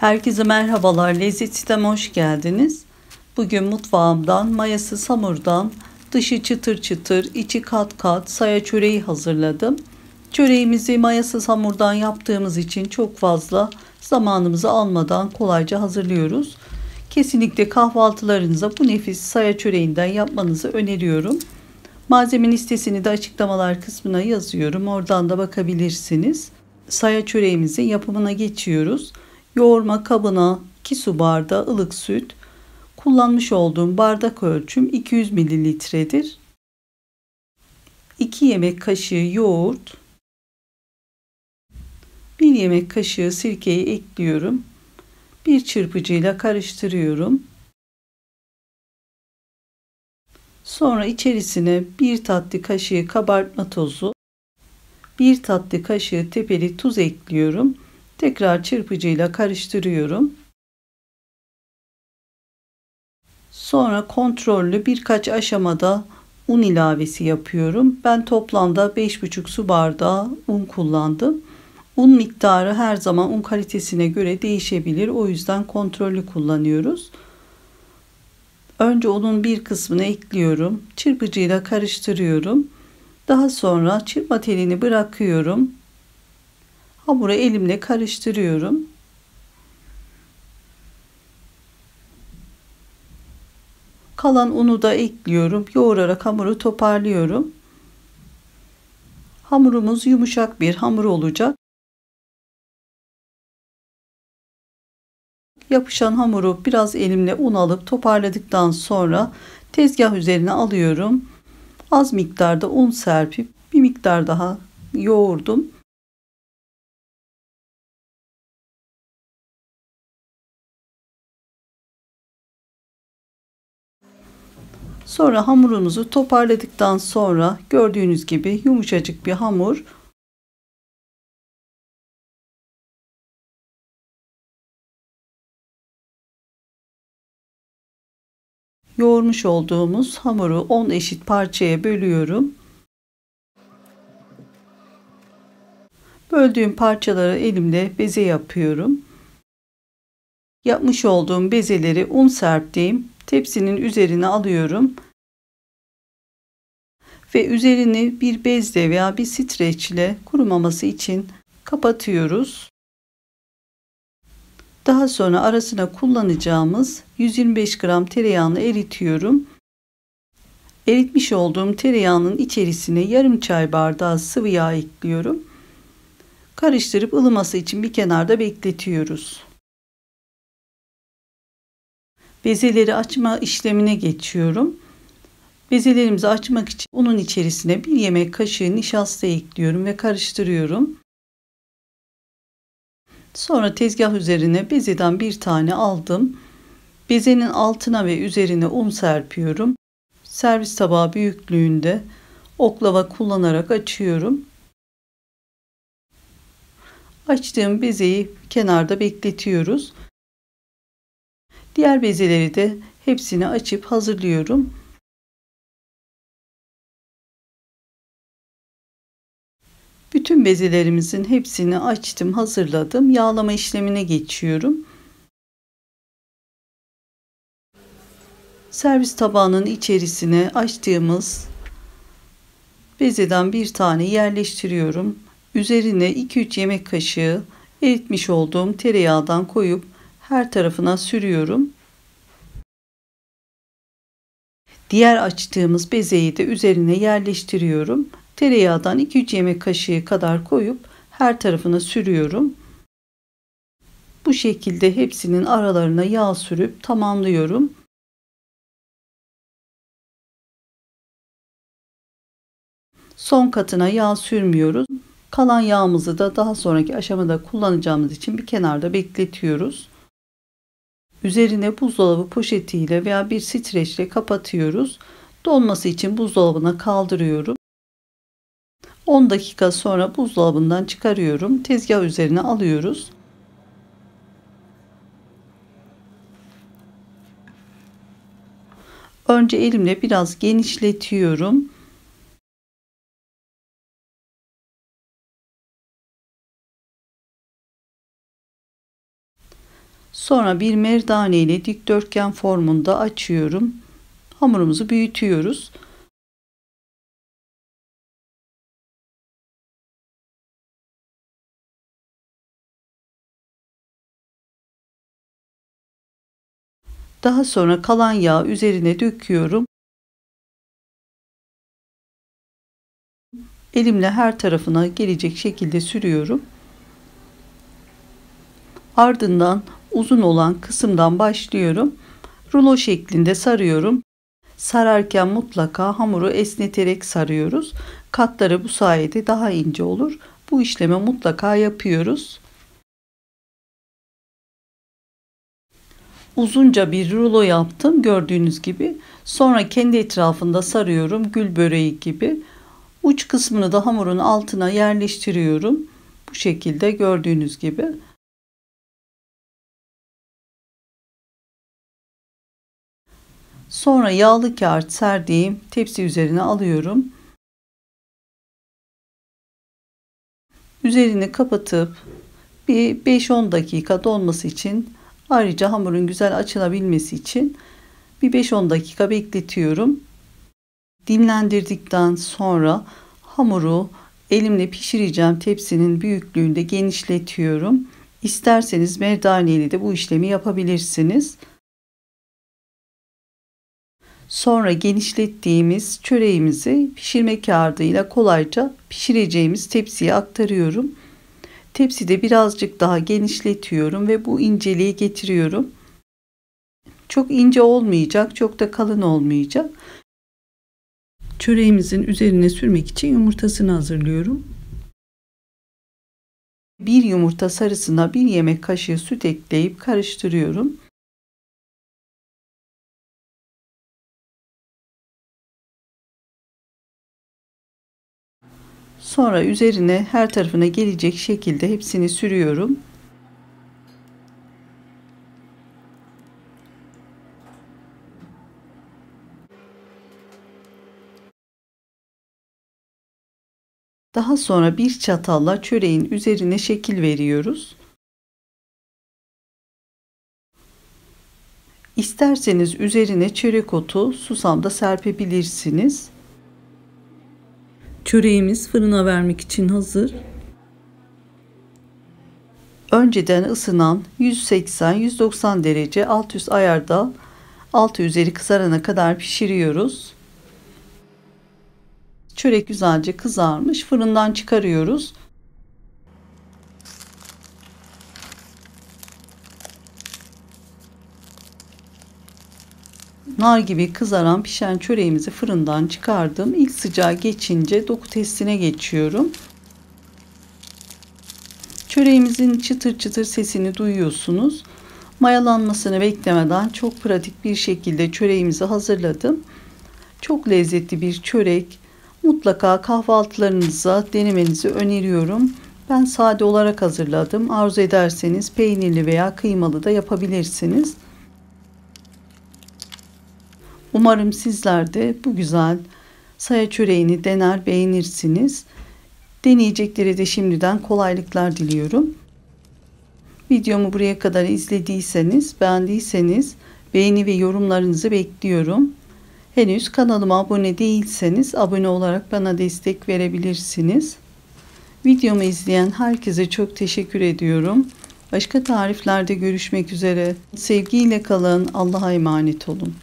Herkese merhabalar, Lezzet Sistem'e hoş geldiniz. Bugün mutfağımdan mayasız hamurdan dışı çıtır çıtır, içi kat kat saya çöreği hazırladım. Çöreğimizi mayasız hamurdan yaptığımız için çok fazla zamanımızı almadan kolayca hazırlıyoruz. Kesinlikle kahvaltılarınıza bu nefis saya çöreğinden yapmanızı öneriyorum. Malzeme listesini de açıklamalar kısmına yazıyorum. Oradan da bakabilirsiniz. Saya çöreğimizin yapımına geçiyoruz. Yoğurma kabına 2 su bardağı ılık süt, kullanmış olduğum bardak ölçüm 200 mililitredir. 2 yemek kaşığı yoğurt, 1 yemek kaşığı sirkeyi ekliyorum. Bir çırpıcıyla karıştırıyorum. Sonra içerisine 1 tatlı kaşığı kabartma tozu, 1 tatlı kaşığı tepeli tuz ekliyorum. Tekrar çırpıcıyla karıştırıyorum. Sonra kontrollü birkaç aşamada un ilavesi yapıyorum. Ben toplamda 5,5 su bardağı un kullandım. Un miktarı her zaman un kalitesine göre değişebilir. O yüzden kontrollü kullanıyoruz. Önce unun bir kısmını ekliyorum. Çırpıcıyla karıştırıyorum. Daha sonra çırpma telini bırakıyorum. Hamuru elimle karıştırıyorum. Kalan unu da ekliyorum. Yoğurarak hamuru toparlıyorum. Hamurumuz yumuşak bir hamur olacak. Yapışan hamuru biraz elimle un alıp toparladıktan sonra tezgah üzerine alıyorum. Az miktarda un serpip bir miktar daha yoğurdum. Sonra hamurumuzu toparladıktan sonra gördüğünüz gibi yumuşacık bir hamur. Yoğurmuş olduğumuz hamuru 10 eşit parçaya bölüyorum. Böldüğüm parçaları elimle beze yapıyorum. Yapmış olduğum bezeleri un serptiğim tepsinin üzerine alıyorum. Ve üzerini bir bezle veya bir streçle kurumaması için kapatıyoruz. Daha sonra arasına kullanacağımız 125 gram tereyağını eritiyorum. Eritmiş olduğum tereyağının içerisine yarım çay bardağı sıvı yağ ekliyorum. Karıştırıp ılıması için bir kenarda bekletiyoruz. Bezeleri açma işlemine geçiyorum. Bezelerimizi açmak için unun içerisine 1 yemek kaşığı nişasta ekliyorum ve karıştırıyorum. Sonra tezgah üzerine bezeden bir tane aldım. Bezenin altına ve üzerine un serpiyorum. Servis tabağı büyüklüğünde oklava kullanarak açıyorum. Açtığım bezeyi kenarda bekletiyoruz. Diğer bezeleri de hepsini açıp hazırlıyorum. Bütün bezelerimizin hepsini açtım, hazırladım. Yağlama işlemine geçiyorum. Servis tabağının içerisine açtığımız bezeden bir tane yerleştiriyorum. Üzerine 2-3 yemek kaşığı eritmiş olduğum tereyağından koyup her tarafına sürüyorum. Diğer açtığımız bezeyi de üzerine yerleştiriyorum. Tereyağından 2-3 yemek kaşığı kadar koyup her tarafına sürüyorum. Bu şekilde hepsinin aralarına yağ sürüp tamamlıyorum. Son katına yağ sürmüyoruz. Kalan yağımızı da daha sonraki aşamada kullanacağımız için bir kenarda bekletiyoruz. Üzerine buzdolabı poşetiyle veya bir streçle kapatıyoruz. Donması için buzdolabına kaldırıyorum. 10 dakika sonra buzdolabından çıkarıyorum. Tezgah üzerine alıyoruz. Önce elimle biraz genişletiyorum. Sonra bir merdane ile dikdörtgen formunda açıyorum. Hamurumuzu büyütüyoruz. Daha sonra kalan yağı üzerine döküyorum. Elimle her tarafına gelecek şekilde sürüyorum. Ardından uzun olan kısımdan başlıyorum. Rulo şeklinde sarıyorum. Sararken mutlaka hamuru esneterek sarıyoruz. Katları bu sayede daha ince olur. Bu işlemi mutlaka yapıyoruz. Uzunca bir rulo yaptım gördüğünüz gibi. Sonra kendi etrafında sarıyorum gül böreği gibi. Uç kısmını da hamurun altına yerleştiriyorum. Bu şekilde gördüğünüz gibi. Sonra yağlı kağıt serdiğim tepsi üzerine alıyorum. Üzerini kapatıp bir 5-10 dakika donması için, ayrıca hamurun güzel açılabilmesi için bir 5-10 dakika bekletiyorum. Dinlendirdikten sonra hamuru elimle pişireceğim tepsinin büyüklüğünde genişletiyorum. İsterseniz merdane ile de bu işlemi yapabilirsiniz. Sonra genişlettiğimiz çöreğimizi pişirme kağıdıyla kolayca pişireceğimiz tepsiye aktarıyorum. Tepside birazcık daha genişletiyorum ve bu inceliği getiriyorum. Çok ince olmayacak, çok da kalın olmayacak. Çöreğimizin üzerine sürmek için yumurtasını hazırlıyorum. Bir yumurta sarısına 1 yemek kaşığı süt ekleyip karıştırıyorum. Sonra üzerine her tarafına gelecek şekilde hepsini sürüyorum. Daha sonra bir çatalla çöreğin üzerine şekil veriyoruz. İsterseniz üzerine çörek otu, susam da serpebilirsiniz. Çöreğimiz fırına vermek için hazır. Önceden ısınan 180-190 derece alt üst ayarda altı üzeri kızarana kadar pişiriyoruz. Çörek güzelce kızarmış. Fırından çıkarıyoruz. Nar gibi kızaran pişen çöreğimizi fırından çıkardım. İlk sıcağı geçince doku testine geçiyorum. Çöreğimizin çıtır çıtır sesini duyuyorsunuz. Mayalanmasını beklemeden çok pratik bir şekilde çöreğimizi hazırladım. Çok lezzetli bir çörek. Mutlaka kahvaltılarınıza denemenizi öneriyorum. Ben sade olarak hazırladım. Arzu ederseniz peynirli veya kıymalı da yapabilirsiniz. Umarım sizler de bu güzel saya çöreğini dener beğenirsiniz. Deneyeceklere de şimdiden kolaylıklar diliyorum. Videomu buraya kadar izlediyseniz, beğendiyseniz beğeni ve yorumlarınızı bekliyorum. Henüz kanalıma abone değilseniz abone olarak bana destek verebilirsiniz. Videomu izleyen herkese çok teşekkür ediyorum. Başka tariflerde görüşmek üzere. Sevgiyle kalın. Allah'a emanet olun.